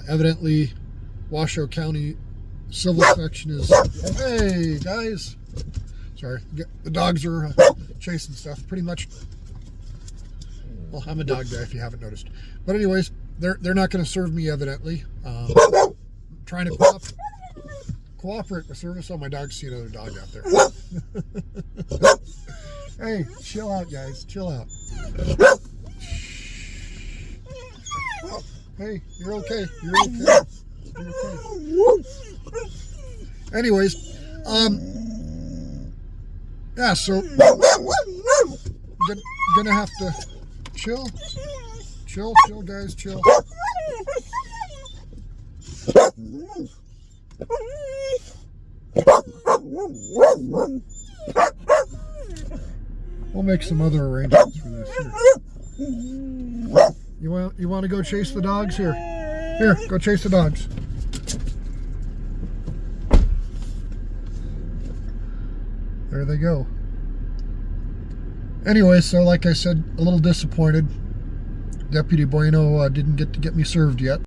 Evidently, Washoe County Civil Section is... Hey, guys! Sorry, the dogs are chasing stuff. Pretty much... Well, I'm a dog guy, if you haven't noticed. But anyways, they're not going to serve me, evidently. Trying to cooperate with service. Oh, my dog's see another dog out there. Hey, chill out, guys. Chill out. Hey, you're okay. You're okay. You're okay. Anyways, yeah, so gonna have to chill, guys, chill. We'll make some other arrangements for this. Here. You want to go chase the dogs? Here, go chase the dogs. There they go. Anyway, so like I said, a little disappointed. Deputy Bueno didn't get to get me served yet.